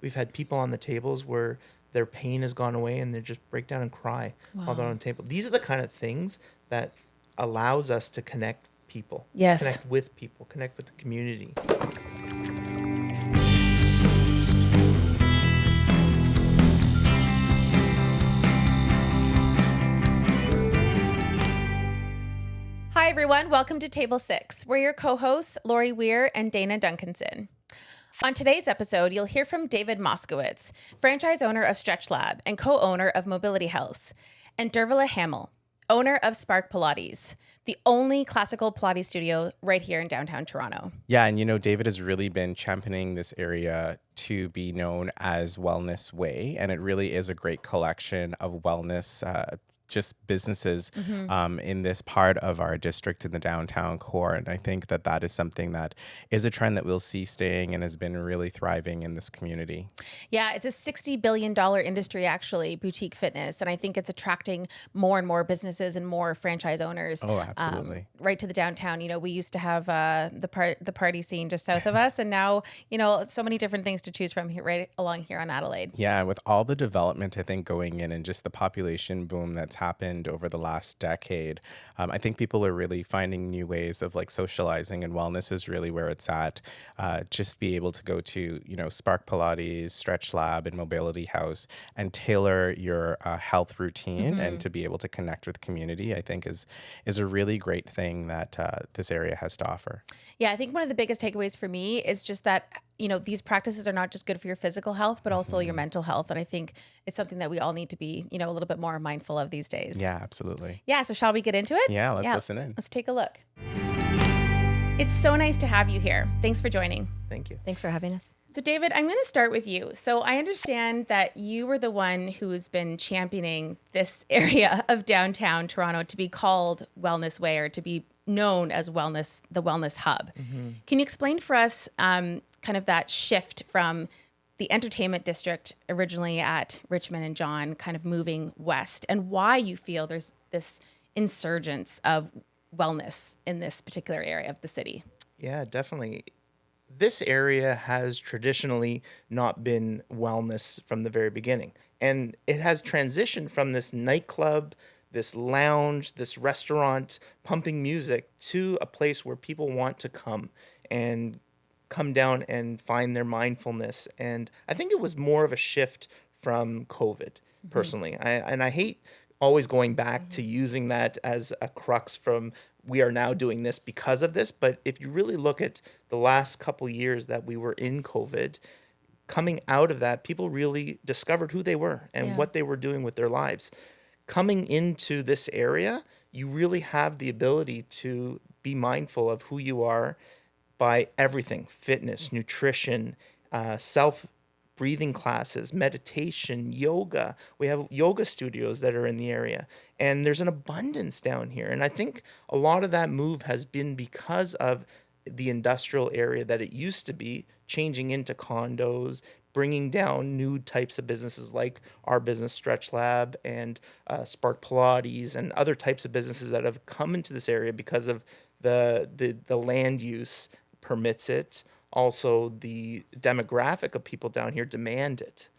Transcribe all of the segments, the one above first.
We've had people on the tables where their pain has gone away and they just break down and cry while they're on the table. These are the kind of things that allows us to connect people, Yes. connect with people, connect with the community. Hi, everyone. Welcome to Table 6. We're your co-hosts, Lori Weir and Dana Duncanson. On today's episode, you'll hear from David Moskowitz, franchise owner of StretchLab and co-owner of Mobility House, and Dervola Hamill, owner of Spark Pilates, the only classical Pilates studio right here in downtown Toronto. Yeah, and David has really been championing this area to be known as Wellness Way, and it really is a great collection of wellness just businesses in this part of our district in the downtown core. And I think that that is something that is a trend that we'll see staying and has been really thriving in this community. Yeah, it's a $60 billion industry, actually, boutique fitness. And I think it's attracting more and more businesses and more franchise owners. Oh, absolutely. Right to the downtown. We used to have the party scene just south of us. And now, so many different things to choose from here, right along here on Adelaide. Yeah, with all the development, I think, going in and just the population boom that's happened over the last decade, I think people are really finding new ways of socializing, and wellness is really where it's at. Just be able to go to, Spark Pilates, StretchLab, and Mobility House and tailor your health routine and to be able to connect with community, I think is a really great thing that this area has to offer. Yeah, I think one of the biggest takeaways for me is just that these practices are not just good for your physical health, but also your mental health. And I think it's something that we all need to be, a little bit more mindful of these days. Yeah, absolutely. Yeah. So shall we get into it? Yeah, let's listen in. Let's take a look. It's so nice to have you here. Thanks for joining. Thank you. Thanks for having us. So David, I'm going to start with you. So I understand that you were the one who's been championing this area of downtown Toronto to be called Wellness Way, or to be known as the Wellness Hub. Can you explain for us kind of that shift from the entertainment district originally at Richmond and John kind of moving west, and why you feel there's this insurgence of wellness in this particular area of the city? Yeah, definitely. This area has traditionally not been wellness from the very beginning. And it has transitioned from this nightclub, this lounge, this restaurant, pumping music, to a place where people want to come down and find their mindfulness. And I think it was more of a shift from COVID, personally. I hate always going back to using that as a crux from we are now doing this because of this. But if you really look at the last couple of years that we were in COVID, coming out of that, people really discovered who they were and what they were doing with their lives. Coming into this area, you really have the ability to be mindful of who you are by everything: fitness, nutrition, self-breathing classes, meditation, yoga. We have yoga studios that are in the area, and there's an abundance down here. And I think a lot of that move has been because of the industrial area that it used to be, changing into condos, bringing down new types of businesses like our business, StretchLab, and Spark Pilates, and other types of businesses that have come into this area because of the land use permits it. Also, the demographic of people down here demand it.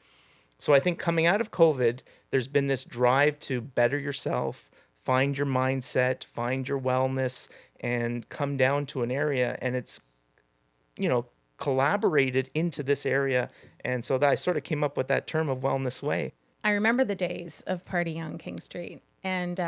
So I think coming out of COVID, there's been this drive to better yourself, find your mindset, find your wellness, and come down to an area. And it's, collaborated into this area. And so that I sort of came up with that term of Wellness Way. I remember the days of partying on King Street. And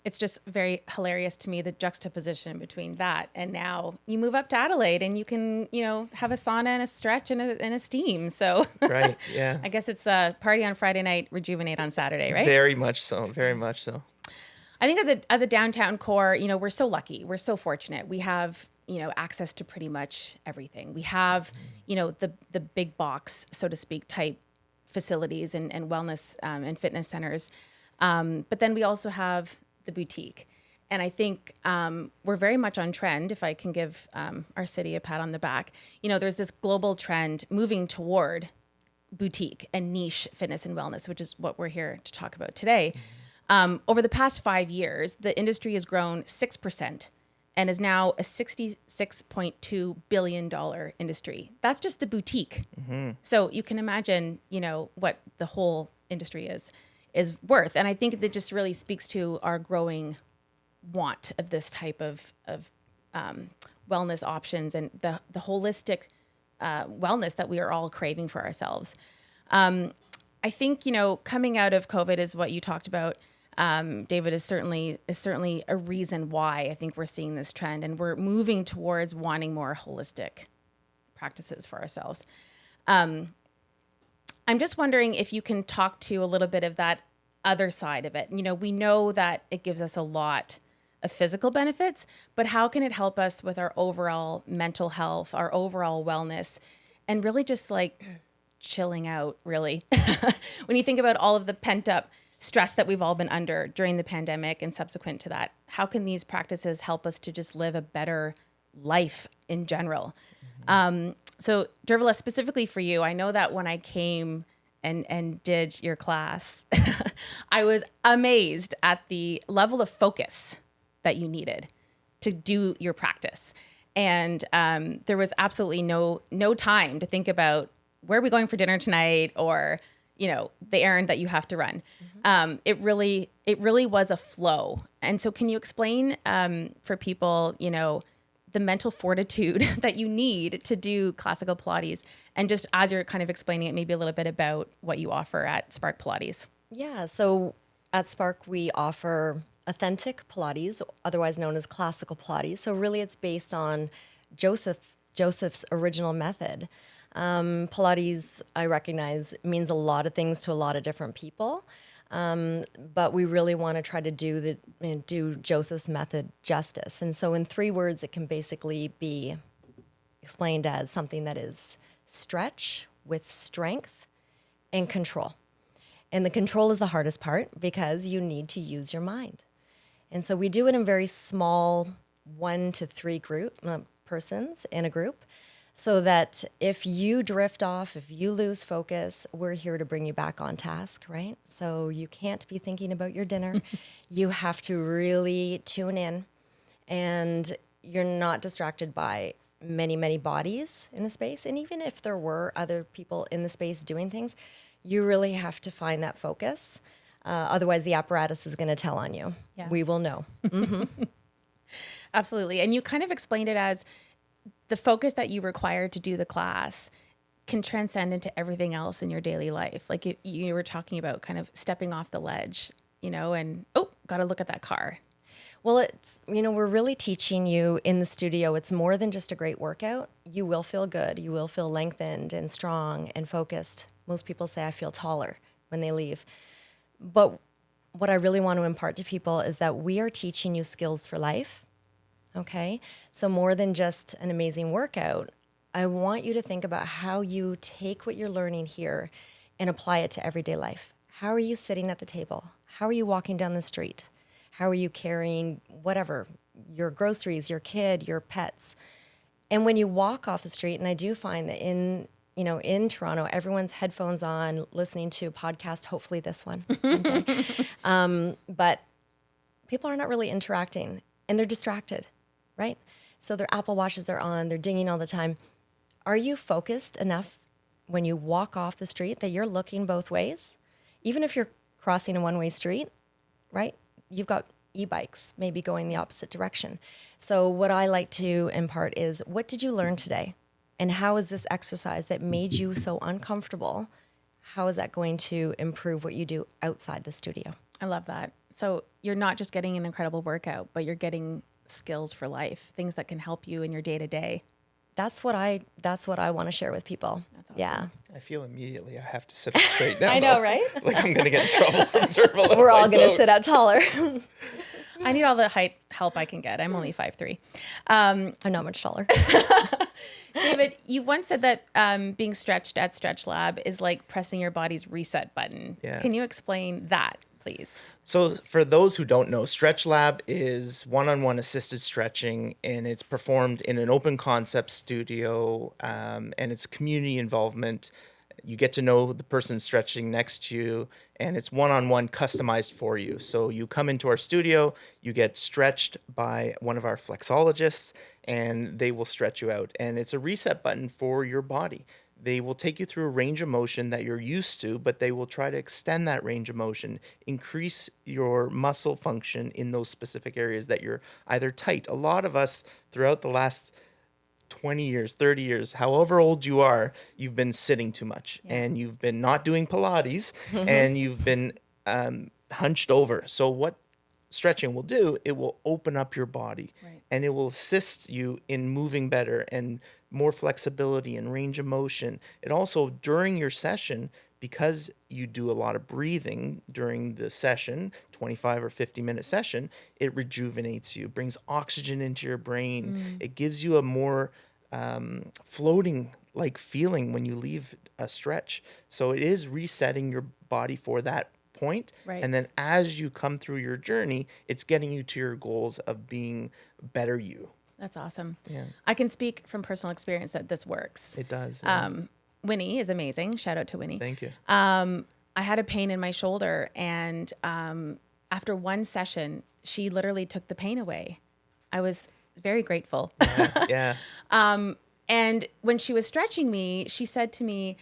it's just very hilarious to me, the juxtaposition between that and now you move up to Adelaide and you can, have a sauna and a stretch and a steam. So Right, yeah. I guess it's a party on Friday night, rejuvenate on Saturday, right? Very much so, very much so. I think as a downtown core, we're so lucky. We're so fortunate. We have, access to pretty much everything. We have, the big box, so to speak, type facilities and wellness and fitness centers. But then we also have the boutique. And I think we're very much on trend, if I can give our city a pat on the back. There's this global trend moving toward boutique and niche fitness and wellness, which is what we're here to talk about today. Over the past 5 years, the industry has grown 6%. and is now a $66.2 billion industry. That's just the boutique. So you can imagine, what the whole industry is worth. And I think that just really speaks to our growing want of this type of wellness options and the holistic wellness that we are all craving for ourselves. I think, coming out of COVID is what you talked about. David is certainly a reason why I think we're seeing this trend, and we're moving towards wanting more holistic practices for ourselves. I'm just wondering if you can talk to a little bit of that other side of it. We know that it gives us a lot of physical benefits, but how can it help us with our overall mental health, our overall wellness, and really just like chilling out, really? When you think about all of the pent up stress that we've all been under during the pandemic and subsequent to that, how can these practices help us to just live a better life in general? So Dervola, specifically for you, I know that when I came and did your class, I was amazed at the level of focus that you needed to do your practice. And there was absolutely no time to think about where are we going for dinner tonight, or the errand that you have to run. It really was a flow. And so can you explain for people, the mental fortitude that you need to do classical Pilates, and just as you're kind of explaining it, maybe a little bit about what you offer at Spark Pilates? Yeah, so at Spark, we offer authentic Pilates, otherwise known as classical Pilates. So really it's based on Joseph's original method. Pilates, I recognize, means a lot of things to a lot of different people. But we really want to try to do Joseph's method justice. And so in 3 words, it can basically be explained as something that is stretch with strength and control. And the control is the hardest part because you need to use your mind. And so we do it in very small 1 to 3 persons in a group, so that if you drift off, if you lose focus, we're here to bring you back on task, right? So you can't be thinking about your dinner. You have to really tune in, and you're not distracted by many, many bodies in a space. And even if there were other people in the space doing things, you really have to find that focus. Otherwise, the apparatus is going to tell on you. Yeah. We will know. Absolutely. And you kind of explained it as the focus that you require to do the class can transcend into everything else in your daily life. Like you were talking about kind of stepping off the ledge, and, got to look at that car. Well, it's, we're really teaching you in the studio, it's more than just a great workout. You will feel good. You will feel lengthened and strong and focused. Most people say, I feel taller when they leave. But what I really want to impart to people is that we are teaching you skills for life. Okay? So more than just an amazing workout, I want you to think about how you take what you're learning here and apply it to everyday life. How are you sitting at the table? How are you walking down the street? How are you carrying whatever, your groceries, your kid, your pets? And when you walk off the street, and I do find that in Toronto, everyone's headphones on, listening to a podcast, hopefully this one day. But people are not really interacting, and they're distracted, right? So their Apple Watches are on, they're dinging all the time. Are you focused enough when you walk off the street that you're looking both ways? Even if you're crossing a one-way street, right? You've got e-bikes maybe going the opposite direction. So what I like to impart is, what did you learn today? And how is this exercise that made you so uncomfortable, how is that going to improve what you do outside the studio? I love that. So you're not just getting an incredible workout, but you're getting skills for life, things that can help you in your day-to-day. That's what I want to share with people. That's awesome. Yeah. I feel immediately I have to sit up straight now. I know, though. right? Like I'm going to get in trouble from Dervola. We're all going to sit out taller. I need all the height help I can get. I'm only 5'3". I'm not much taller. David, you once said that being stretched at StretchLab is like pressing your body's reset button. Yeah. Can you explain that, please? So for those who don't know, StretchLab is one-on-one assisted stretching, and it's performed in an open concept studio, and it's community involvement. You get to know the person stretching next to you, and it's one-on-one customized for you. So you come into our studio, you get stretched by one of our flexologists, and they will stretch you out. And it's a reset button for your body. They will take you through a range of motion that you're used to, but they will try to extend that range of motion, increase your muscle function in those specific areas that you're either tight. A lot of us throughout the last 20 years, 30 years, however old you are, you've been sitting too much, and you've been not doing Pilates, and you've been hunched over. So what stretching will do, it will open up your body, Right. and it will assist you in moving better and more flexibility and range of motion. It also, during your session, because you do a lot of breathing during the session, 25 or 50-minute session, it rejuvenates you, brings oxygen into your brain. It gives you a more floating like feeling when you leave a stretch. So it is resetting your body for that point. Right. And then as you come through your journey, it's getting you to your goals of being better you. That's awesome. Yeah. I can speak from personal experience that this works. It does. Yeah. Winnie is amazing. Shout out to Winnie. Thank you. I had a pain in my shoulder, and after one session, she literally took the pain away. I was very grateful. Yeah. And when she was stretching me, she said to me,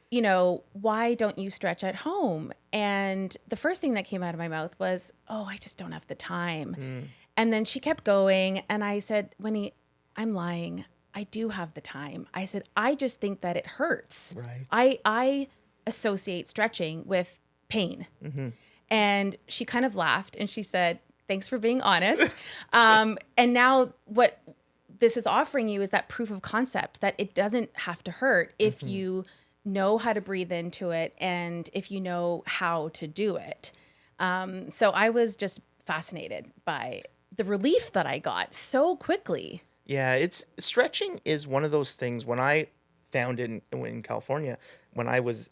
you know, why don't you stretch at home? And the first thing that came out of my mouth was, oh, I just don't have the time. And then she kept going, and I said, Winnie, I'm lying. I do have the time. I said, I just think that it hurts. Right. I associate stretching with pain. And she kind of laughed, and she said, thanks for being honest. And now what this is offering you is that proof of concept that it doesn't have to hurt if you know how to breathe into it and if you know how to do it. So I was just fascinated by the relief that I got so quickly. Yeah, it's stretching is one of those things. When I found it in California, when I was,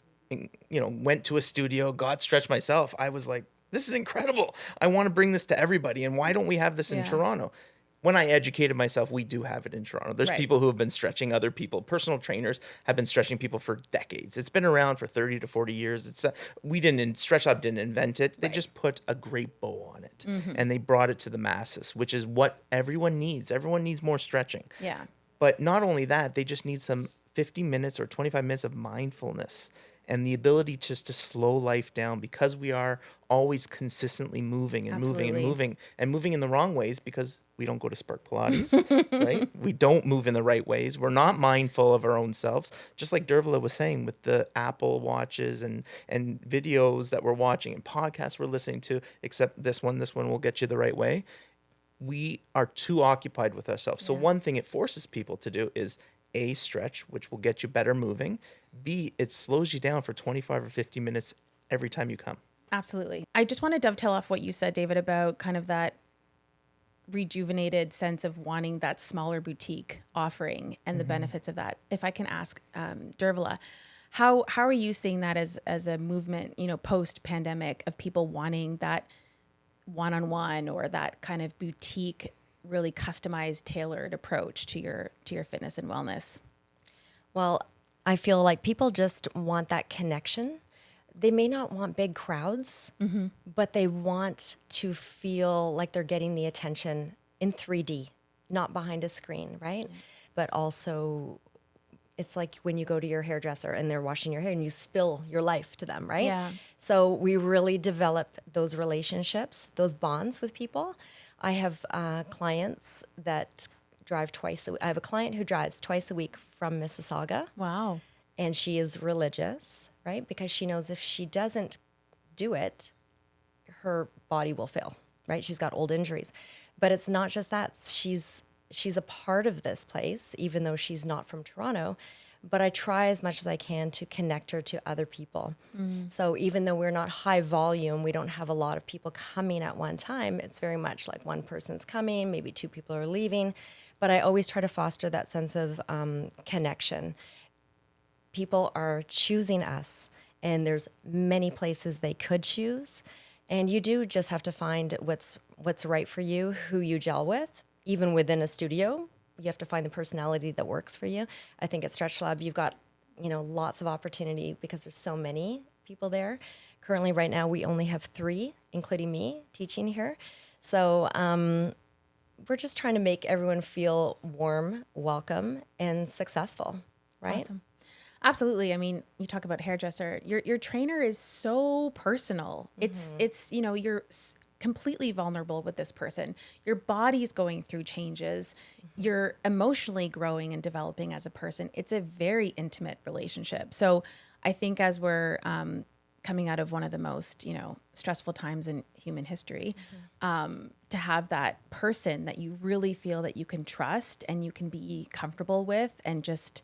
went to a studio, got stretched myself, I was like, this is incredible. I want to bring this to everybody. And why don't we have this in Yeah. Toronto? When I educated myself, we do have it in Toronto. There's Right. people who have been stretching other people. Personal trainers have been stretching people for decades. It's been around for 30 to 40 years. It's StretchLab didn't invent it. They Right. just put a great bow on it, and they brought it to the masses, which is what everyone needs. Everyone needs more stretching. Yeah. But not only that, they just need some 50 minutes or 25 minutes of mindfulness and the ability just to slow life down, because we are always consistently moving and moving and Absolutely. moving and moving in the wrong ways because we don't go to Spark Pilates, right? We don't move in the right ways. We're not mindful of our own selves. Just like Dervola was saying with the Apple watches and videos that we're watching and podcasts we're listening to, except this one will get you the right way. We are too occupied with ourselves. So Yeah. one thing it forces people to do is A, stretch, which will get you better moving. B, it slows you down for 25 or 50 minutes every time you come. Absolutely. I just want to dovetail off what you said, David, about kind of that rejuvenated sense of wanting that smaller boutique offering and the benefits of that. If I can ask Dervola, how are you seeing that as a movement, post pandemic, of people wanting that one-on-one or that kind of boutique, really customized, tailored approach to your fitness and wellness? Well, I feel like people just want that connection. They may not want big crowds, but they want to feel like they're getting the attention in 3D, not behind a screen, right? But also, it's like when you go to your hairdresser and they're washing your hair and you spill your life to them, right? Yeah. So we really develop those relationships, those bonds with people. I have clients that drive twice. I have a client who drives twice a week from Mississauga. Wow. And she is religious, right? Because she knows if she doesn't do it, her body will fail, right? She's got old injuries. But it's not just that. She's a part of this place, even though she's not from Toronto. But I try as much as I can to connect her to other people. So even though we're not high volume, we don't have a lot of people coming at one time. It's very much like one person's coming, maybe two people are leaving. But I always try to foster that sense of connection. People are choosing us, and there's many places they could choose. And you do just have to find what's right for you, who you gel with. Even within a studio, you have to find the personality that works for you. I think at StretchLab, you've got lots of opportunity because there's so many people there. Currently, right now, we only have 3, including me, teaching here. So we're just trying to make everyone feel warm, welcome, and successful, right? Awesome. Absolutely. I mean, you talk about hairdresser. Your trainer is so personal. It's you're completely vulnerable with this person. Your body's going through changes. You're emotionally growing and developing as a person. It's a very intimate relationship. So I think as we're coming out of one of the most stressful times in human history, to have that person that you really feel that you can trust and you can be comfortable with, and just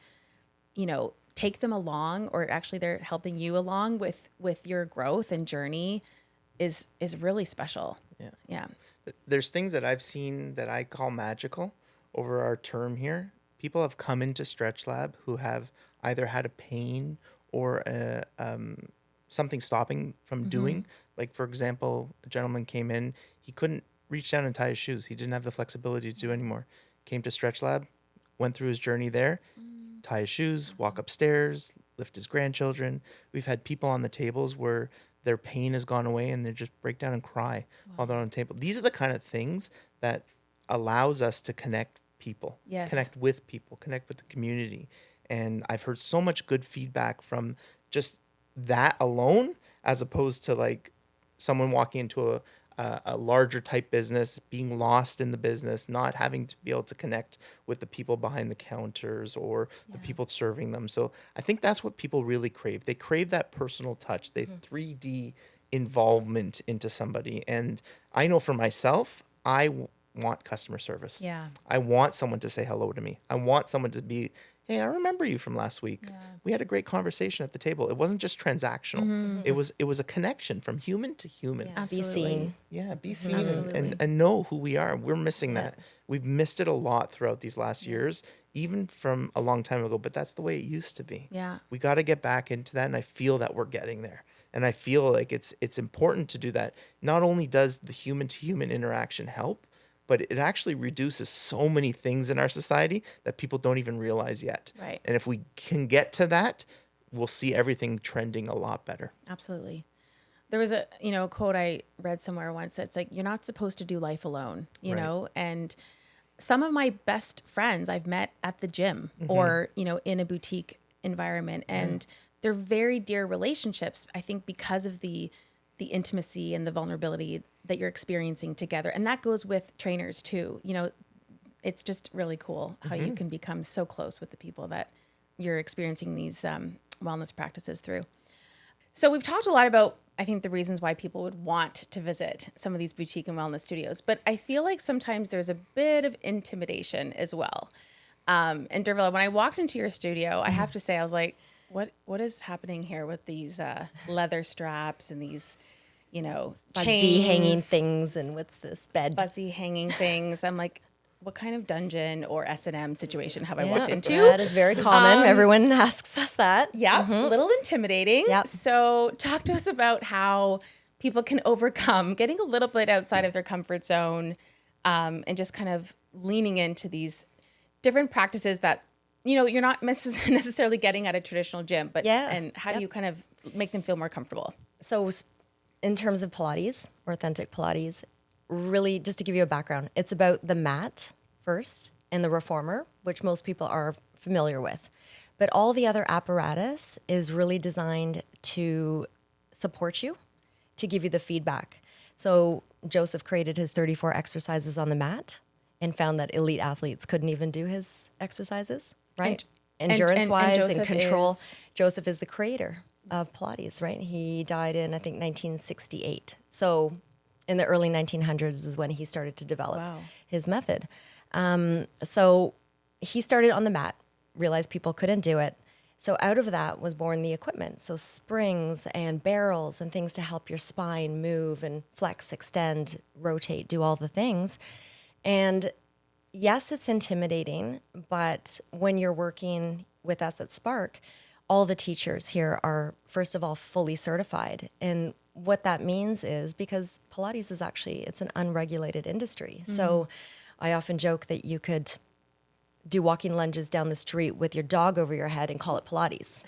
take them along, or actually they're helping you along with your growth and journey, is really special. Yeah. Yeah. There's things that I've seen that I call magical over our term here. People have come into StretchLab who have either had a pain or something stopping from doing. Like, for example, a gentleman came in, he couldn't reach down and tie his shoes. He didn't have the flexibility to do anymore. Came to StretchLab, went through his journey there, tie his shoes, walk upstairs, lift his grandchildren. We've had people on the tables where their pain has gone away and they just break down and cry while they're on the table. These are the kind of things that allows us to connect people, Yes. connect with people, connect with the community. And I've heard so much good feedback from just that alone, as opposed to like someone walking into a larger type business, being lost in the business, not having to be able to connect with the people behind the counters or the people serving them. So I think that's what people really crave. They crave that personal touch, they 3D involvement into somebody. And I know for myself, want customer service. Yeah. I want someone to say hello to me. I want someone to be, hey, I remember you from last week. Yeah. We had a great conversation at the table. It wasn't just transactional. It was a connection from human to human. Yeah, be Absolutely. seen. Yeah, be seen Absolutely. and know who we are. We're missing Yeah. that. We've missed it a lot throughout these last years, even from a long time ago, but that's the way it used to be. Yeah. We got to get back into that, and I feel that we're getting there. And I feel like it's important to do that. Not only does the human to human interaction help, but it actually reduces so many things in our society that people don't even realize yet. Right. And if we can get to that, we'll see everything trending a lot better. Absolutely. There was a quote I read somewhere once that's like, you're not supposed to do life alone, Right. and some of my best friends I've met at the gym or, in a boutique environment, and they're very dear relationships, I think, because of the intimacy and the vulnerability that you're experiencing together. And that goes with trainers too. It's just really cool how you can become so close with the people that you're experiencing these wellness practices through. So we've talked a lot about, I think, the reasons why people would want to visit some of these boutique and wellness studios, but I feel like sometimes there's a bit of intimidation as well. And Dervola, when I walked into your studio, I have to say, I was like, what is happening here with these leather straps and these, Fuzzy chains, hanging things, and what's this bed? fuzzy hanging things? I'm like, what kind of dungeon or S&M situation have I walked into? That is very common. Everyone asks us that. Yeah, a little intimidating. Yep. So talk to us about how people can overcome getting a little bit outside of their comfort zone, and just kind of leaning into these different practices that, you're not necessarily getting at a traditional gym, but and how do you kind of make them feel more comfortable? So in terms of Pilates, or authentic Pilates, really, just to give you a background, it's about the mat first and the reformer, which most people are familiar with. But all the other apparatus is really designed to support you, to give you the feedback. So Joseph created his 34 exercises on the mat and found that elite athletes couldn't even do his exercises, right? Endurance-wise and Joseph control. is- Joseph is the creator of Pilates, right? He died in, I think, 1968. So in the early 1900s is when he started to develop his method. So he started on the mat, realized people couldn't do it. So out of that was born the equipment. So springs and barrels and things to help your spine move and flex, extend, rotate, do all the things. And yes, it's intimidating, but when you're working with us at Spark, all the teachers here are, first of all, fully certified. And what that means is, because Pilates is actually, it's an unregulated industry. So I often joke that you could do walking lunges down the street with your dog over your head and call it Pilates.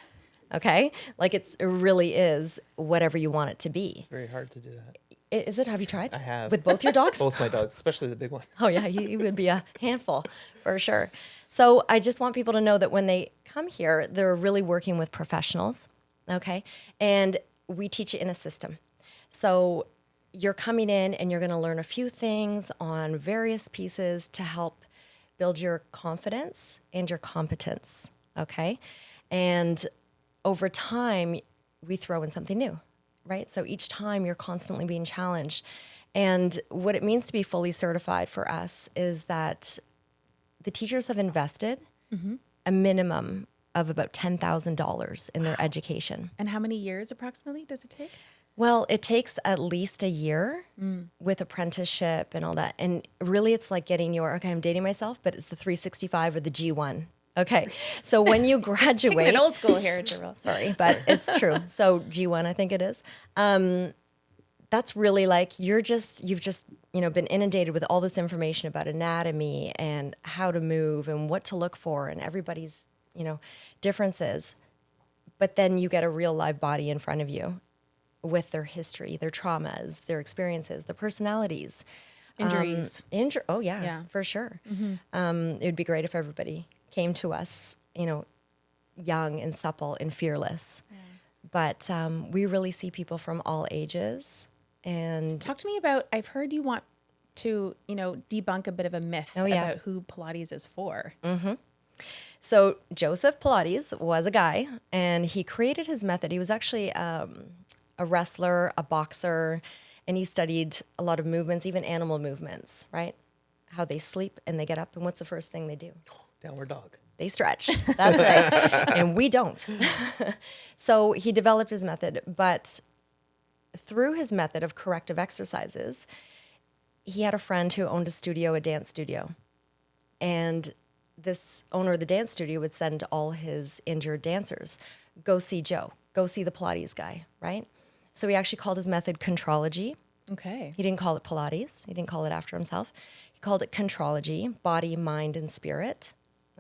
Okay? Like it really is whatever you want it to be. Very hard to do that. Is it? Have you tried? I have. With both your dogs? Both my dogs, especially the big one. Oh yeah, he would be a handful for sure. So I just want people to know that when they come here, they're really working with professionals, okay? And we teach it in a system. So you're coming in and you're going to learn a few things on various pieces to help build your confidence and your competence, okay? And over time, we throw in something new, right? So each time you're constantly being challenged. And what it means to be fully certified for us is that the teachers have invested a minimum of about $10,000 in their education. And how many years approximately does it take? Well, it takes at least a year with apprenticeship and all that. And really it's like getting your, okay, I'm dating myself, but it's the 365 or the G1. Okay. So when you graduate, An old school here, Dervola. sorry, but it's true. So G1, I think it is. That's really like you've just been inundated with all this information about anatomy and how to move and what to look for and everybody's, differences. But then you get a real live body in front of you with their history, their traumas, their experiences, the personalities. Injuries. Oh yeah, for sure. It would be great if everybody came to us, young and supple and fearless. Yeah. But we really see people from all ages. And talk to me about, I've heard you want to, debunk a bit of a myth about who Pilates is for. So Joseph Pilates was a guy, and he created his method. He was actually a wrestler, a boxer, and he studied a lot of movements, even animal movements, right? How they sleep and they get up, and what's the first thing they do? Downward dog. They stretch. That's right. And we don't. So he developed his method, but through his method of corrective exercises, he had a friend who owned a dance studio. And this owner of the dance studio would send all his injured dancers, go see Joe, go see the Pilates guy, right? So he actually called his method Contrology. Okay. He didn't call it Pilates. He didn't call it after himself. He called it Contrology, body, mind, and spirit.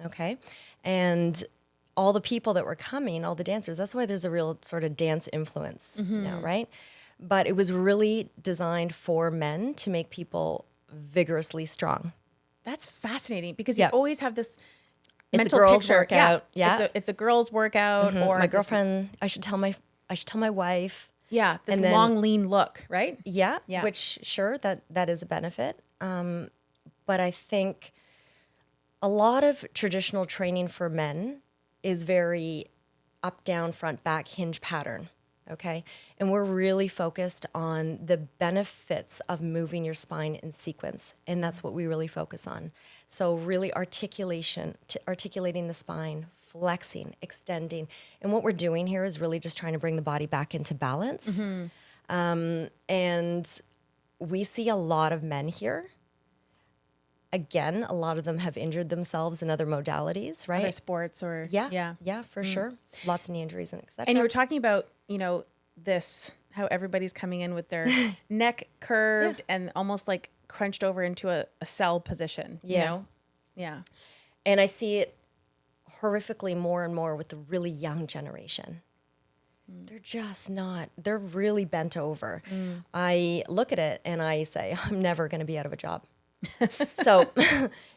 Okay. And all the people that were coming, all the dancers, that's why there's a real sort of dance influence now, right? But it was really designed for men to make people vigorously strong. That's fascinating because you always have this It's mental a girl's picture. workout. Yeah. It's a girl's workout or My girlfriend, I should tell my wife. Yeah, this And then- long, lean look, right? Yeah. Yeah. Which sure that is a benefit. But I think a lot of traditional training for men is very up, down, front, back, hinge pattern. Okay. And we're really focused on the benefits of moving your spine in sequence. And that's what we really focus on. So really articulating the spine, flexing, extending. And what we're doing here is really just trying to bring the body back into balance. And we see a lot of men here. Again, a lot of them have injured themselves in other modalities, right? Other sports or Yeah, for sure. Lots of knee injuries and et cetera. And you were talking about, this, how everybody's coming in with their neck curved and almost like crunched over into a cell position, you know? Yeah. And I see it horrifically more and more with the really young generation. They're just not, they're really bent over. I look at it and I say, I'm never going to be out of a job. So,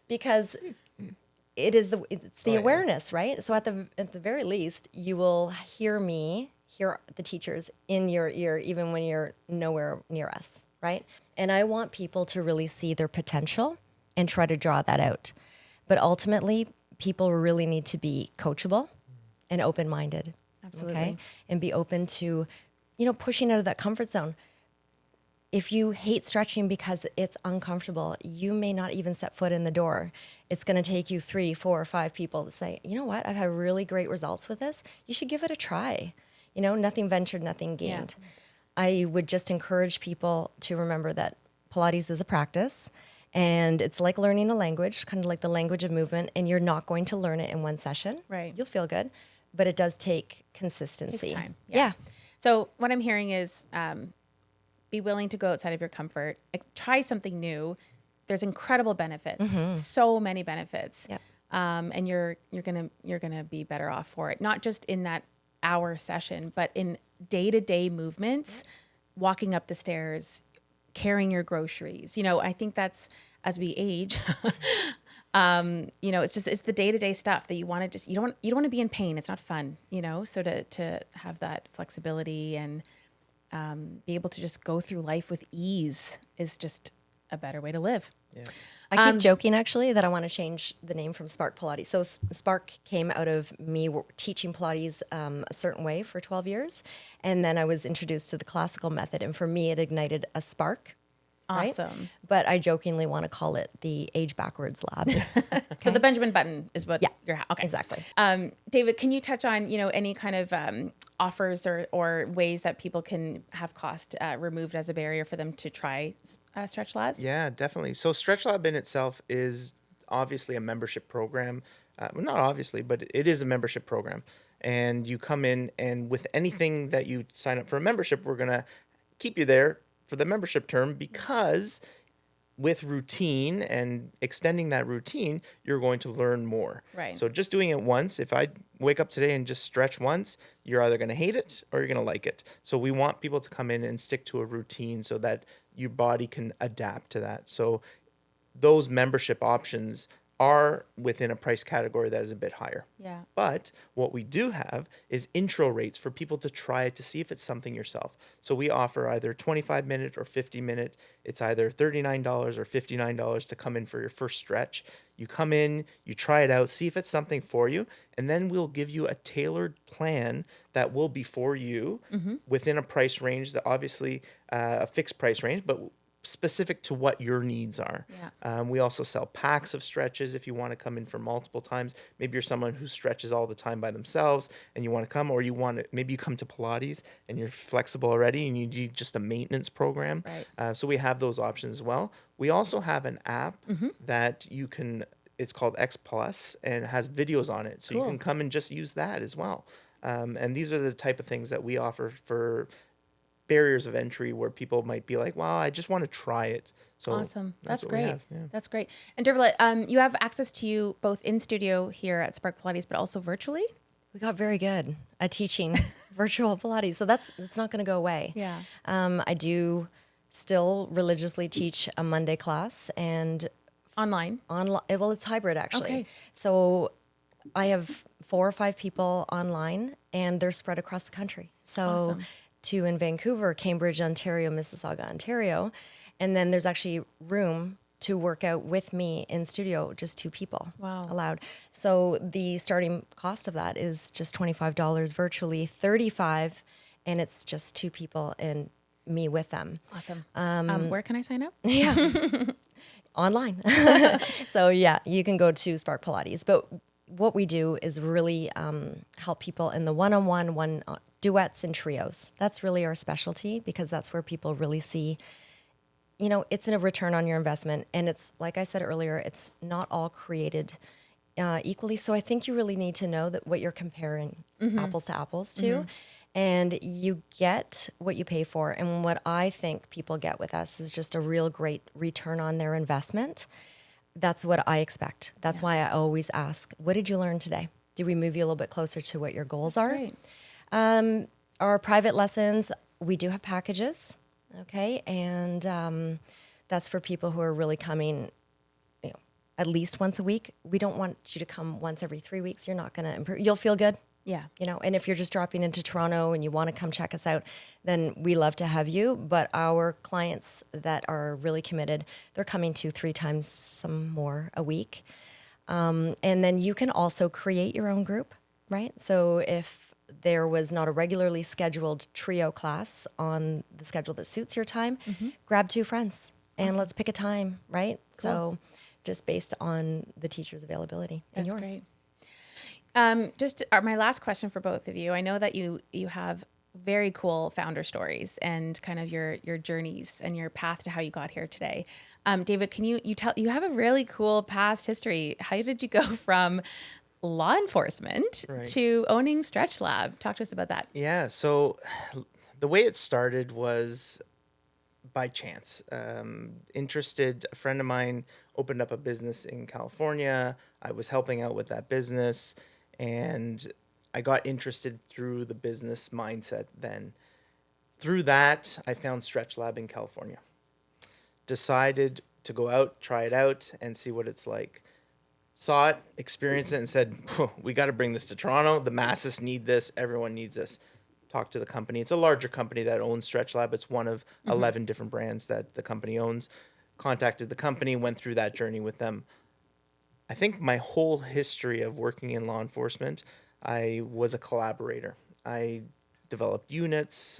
because it's the awareness, right? So at the very least, you will hear the teachers in your ear, even when you're nowhere near us, right? And I want people to really see their potential and try to draw that out. But ultimately, people really need to be coachable and open-minded. Absolutely. Okay? And be open to, pushing out of that comfort zone. If you hate stretching because it's uncomfortable, you may not even set foot in the door. It's going to take you 3, 4, 5 people to say, you know what, I've had really great results with this. You should give it a try. Nothing ventured, nothing gained. Yeah. I would just encourage people to remember that Pilates is a practice and it's like learning a language, kind of like the language of movement, and you're not going to learn it in one session. Right. You'll feel good, but it does take consistency. It takes time. Yeah. So what I'm hearing is be willing to go outside of your comfort, try something new. There's incredible benefits, so many benefits. Yeah. and you're gonna be better off for it. Not just in that hour session, but in day-to-day movements, walking up the stairs, carrying your groceries. I think that's, as we age, it's the day-to-day stuff that you want to you don't want to be in pain. It's not fun, so to have that flexibility and be able to just go through life with ease is just a better way to live. Yeah. I keep joking, actually, that I want to change the name from Spark Pilates. So Spark came out of me teaching Pilates a certain way for 12 years. And then I was introduced to the classical method. And for me, it ignited a spark. Awesome. Right? But I jokingly want to call it the Age Backwards Lab. So the Benjamin Button is what you're... Okay. Exactly. David, can you touch on, any kind of offers or ways that people can have cost removed as a barrier for them to try StretchLabs? Yeah, definitely. So StretchLab in itself is obviously a membership program. Well, not obviously, but it is a membership program. And you come in, and with anything that you sign up for a membership, we're going to keep you there for the membership term, because with routine and extending that routine, you're going to learn more. Right. So just doing it once, if I wake up today and just stretch once, you're either going to hate it or you're going to like it. So we want people to come in and stick to a routine so that your body can adapt to that. So those membership options are within a price category that is a bit higher. Yeah. But what we do have is intro rates for people to try it to see if it's something yourself. So we offer either 25-minute or 50-minute. It's either $39 or $59 to come in for your first stretch. You come in, you try it out, see if it's something for you, and then we'll give you a tailored plan that will be for you within a price range, that obviously a fixed price range, but specific to what your needs are. Yeah. We also sell packs of stretches if you want to come in for multiple times. Maybe you're someone who stretches all the time by themselves and you want to come, or maybe you come to Pilates and you're flexible already and you need just a maintenance program. Right. So we have those options as well. We also have an app that you can, it's called X Plus, and it has videos on it. So you can come and just use that as well. And these are the type of things that we offer for barriers of entry where people might be like, well, I just want to try it. So awesome. That's what we great. have, yeah. That's great. And Dervola, you have access to you both in studio here at Spark Pilates, but also virtually? We got very good at teaching virtual Pilates. So that's not going to go away. Yeah. I do still religiously teach a Monday class and Online? Well, it's hybrid, actually. Okay. So I have 4 or 5 people online, and they're spread across the country. So Awesome. 2 in Vancouver, Cambridge, Ontario, Mississauga, Ontario. And then there's actually room to work out with me in studio, just 2 people allowed. So the starting cost of that is just $25 virtually, $35, and it's just 2 people and me with them. Awesome. Where can I sign up? Yeah. Online. So yeah, you can go to Spark Pilates. But what we do is really help people in the one-on-one, duets and trios. That's really our specialty, because that's where people really see, it's a return on your investment. And it's, like I said earlier, it's not all created equally. So I think you really need to know that what you're comparing apples to apples to. And you get what you pay for. And what I think people get with us is just a real great return on their investment. That's what I expect. That's why I always ask, what did you learn today? Did we move you a little bit closer to what your goals are? Great. Our private lessons, we do have packages, okay? And that's for people who are really coming at least once a week. We don't want you to come once every 3 weeks. You're not going to improve. You'll feel good. Yeah. And if you're just dropping into Toronto and you want to come check us out, then we love to have you. But our clients that are really committed, they're coming 2-3 times, some more a week. And then you can also create your own group, right? So if there was not a regularly scheduled trio class on the schedule that suits your time, grab 2 friends and let's pick a time, right? Cool. So just based on the teacher's availability and yours. Great. Just my last question for both of you. I know that you have very cool founder stories and kind of your journeys and your path to how you got here today. David, can you have a really cool past history. How did you go from law enforcement to owning StretchLab? Talk to us about that. Yeah. So the way it started was by chance. Interested, a friend of mine opened up a business in California. I was helping out with that business, and I got interested through the business mindset then. Through that, I found StretchLab in California. Decided to go out, try it out, and see what it's like. Saw it, experienced it, and said, we got to bring this to Toronto. The masses need this. Everyone needs this. Talked to the company. It's a larger company that owns StretchLab. It's one of 11 different brands that the company owns. Contacted the company, went through that journey with them. I think my whole history of working in law enforcement, I was a collaborator. I developed units.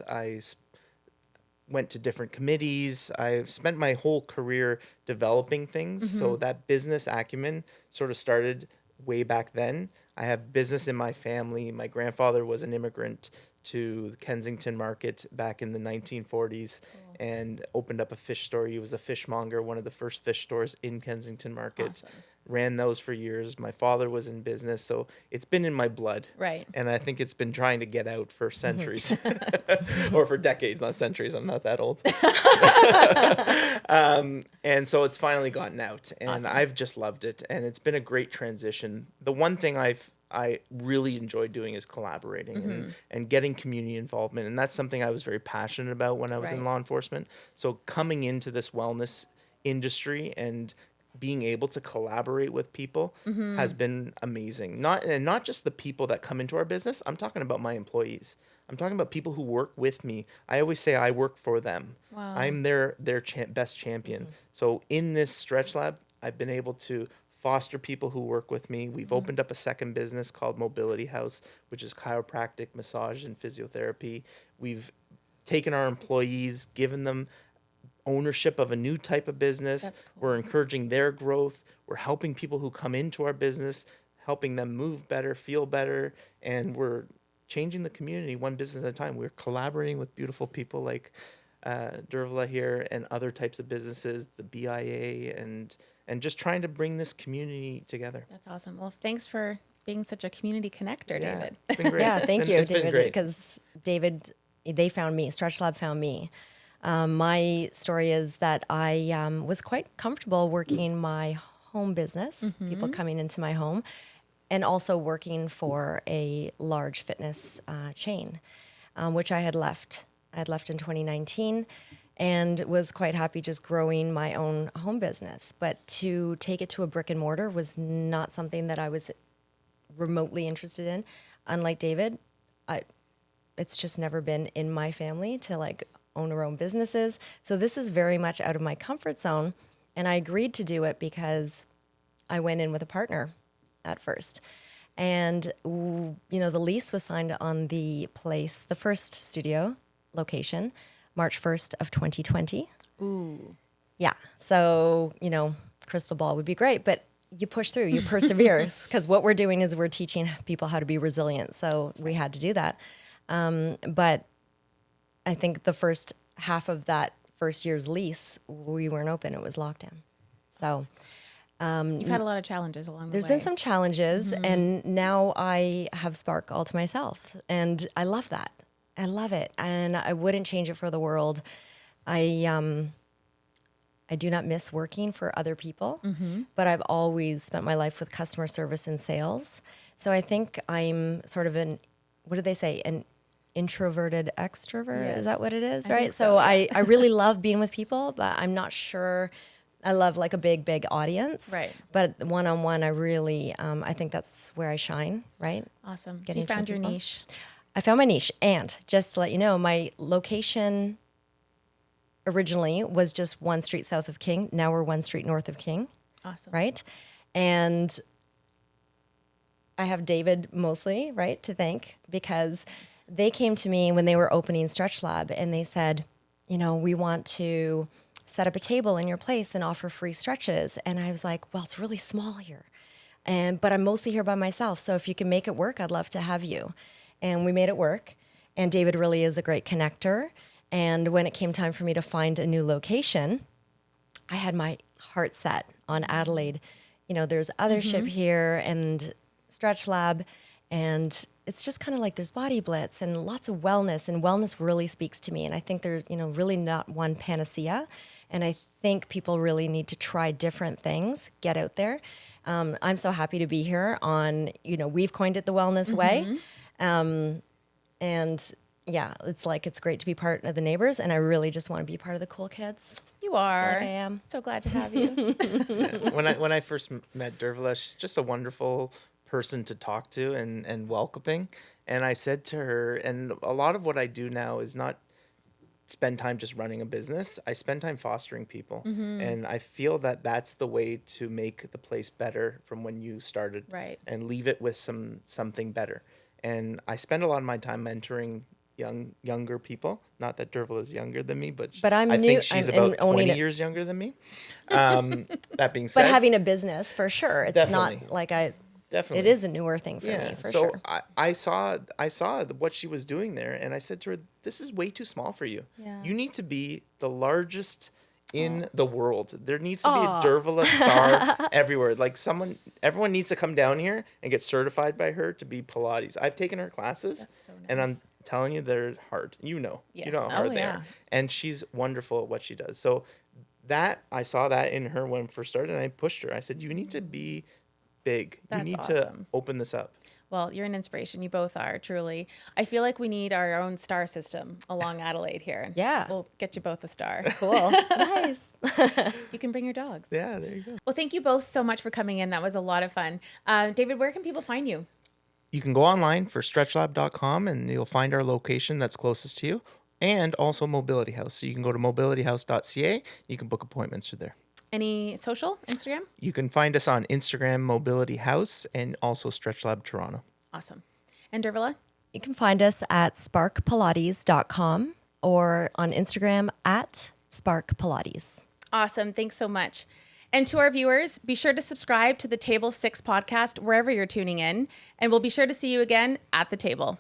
Went to different committees. I spent my whole career developing things. So that business acumen sort of started way back then. I have business in my family. My grandfather was an immigrant to the Kensington market back in the 1940s and opened up a fish store. He was a fishmonger, one of the first fish stores in Kensington market. Awesome. Ran those for years. My father was in business, so it's been in my blood. Right. And I think it's been trying to get out for centuries or for decades, not centuries. I'm not that old. And so it's finally gotten out, and Awesome. I've just loved it. And it's been a great transition. The one thing I really enjoy doing is collaborating and getting community involvement. And that's something I was very passionate about when I was in Right. law enforcement. So coming into this wellness industry and being able to collaborate with people has been amazing. Not just the people that come into our business. I'm talking about my employees. I'm talking about people who work with me. I always say I work for them. Wow. I'm their best champion. So in this Stretch Lab, I've been able to foster people who work with me. We've opened up a second business called Mobility House, which is chiropractic, massage, and physiotherapy. We've taken our employees, given them ownership of a new type of business. That's cool. We're encouraging their growth. We're helping people who come into our business, helping them move better, feel better, and we're changing the community one business at a time. We're collaborating with beautiful people like Dervola here and other types of businesses, the BIA, and just trying to bring this community together. That's awesome. Well, thanks for being such a community connector, Yeah, David. it's been great. Yeah, thank you, It's been David, great. because David, they found me. StretchLab found me. My story is that I was quite comfortable working my home business, people coming into my home, and also working for a large fitness chain, which I had left. I had left in 2019 and was quite happy just growing my own home business. But to take it to a brick and mortar was not something that I was remotely interested in. Unlike David, it's just never been in my family to like own our own businesses. So this is very much out of my comfort zone. And I agreed to do it because I went in with a partner at first. And, you know, the lease was signed on the place, the first studio location, March 1st of 2020. Ooh. Yeah. So, you know, crystal ball would be great, but you push through, you persevere, because what we're doing is we're teaching people how to be resilient. So we had to do that. But I think the first half of that first year's lease, we weren't open. It was lockdown. So You've had a lot of challenges along the way. there's been some challenges, and now I have Spark all to myself, and I love that. I love it, and I wouldn't change it for the world. I do not miss working for other people, but I've always spent my life with customer service and sales. So I think I'm sort of what do they say? An introverted extrovert? Yes. Is that what it is? I Right. think So so. I really love being with people, but I'm not sure. I love like a big audience. Right. But one-on-one, I really, I think that's where I shine. Right. Awesome. So Getting you to found your people. niche. I found my niche. And just to let you know, my location originally was just one street south of King. Now we're one street north of King. Awesome. Right. And I have David mostly, right, to thank, because they came to me when they were opening StretchLab and they said, you know, we want to set up a table in your place and offer free stretches. And I was like, well, it's really small here. But I'm mostly here by myself. So if you can make it work, I'd love to have you. And we made it work. And David really is a great connector. And when it came time for me to find a new location, I had my heart set on Adelaide. You know, there's othership here and StretchLab, And it's just kind of like there's body blitz and lots of wellness, and wellness really speaks to me. And I think there's, really not one panacea. And I think people really need to try different things, get out there. I'm so happy to be here on, we've coined it the wellness way. And yeah, it's great to be part of the neighbors. And I really just want to be part of the cool kids. You are. Like I am. So glad to have you. Yeah. When I first met Dervola, she's just a wonderful person to talk to and welcoming. And I said to her, and a lot of what I do now is not spend time just running a business. I spend time fostering people. And I feel that that's the way to make the place better from when you started. Right. And leave it with something better. And I spend a lot of my time mentoring younger people. Not that Dervola is younger than me, but I'm I new. think she's I'm about owning 20 it. years younger than me. That being said, But having a business, for sure. It's Definitely. not like definitely it is a newer thing for me, for so sure. I saw what she was doing there, and I said to her, "This is way too small for you. Yeah. You need to be the largest in the world. There needs to be a Dervola star everywhere. Like everyone needs to come down here and get certified by her to be Pilates. I've taken her classes, That's so and I'm nice. telling you, they're hard. You know Yes. how hard Oh, they yeah. are. And she's wonderful at what she does. So that I saw that in her when I first started, and I pushed her. I said, you need to be big. That's you need awesome. to open this up. Well, you're an inspiration. You both are, truly. I feel like we need our own star system along Adelaide here. Yeah. We'll get you both a star. Cool. Nice. You can bring your dogs. Yeah, there you go. Well, thank you both so much for coming in. That was a lot of fun. David, where can people find you? You can go online for stretchlab.com and you'll find our location that's closest to you, and also Mobility House. So you can go to mobilityhouse.ca. You can book appointments through there. Any social, Instagram? You can find us on Instagram, Mobility House, and also StretchLab Toronto. Awesome. And Dervola? You can find us at sparkpilates.com or on Instagram at Spark Pilates. Awesome. Thanks so much. And to our viewers, be sure to subscribe to the Table 6 podcast wherever you're tuning in, and we'll be sure to see you again at the table.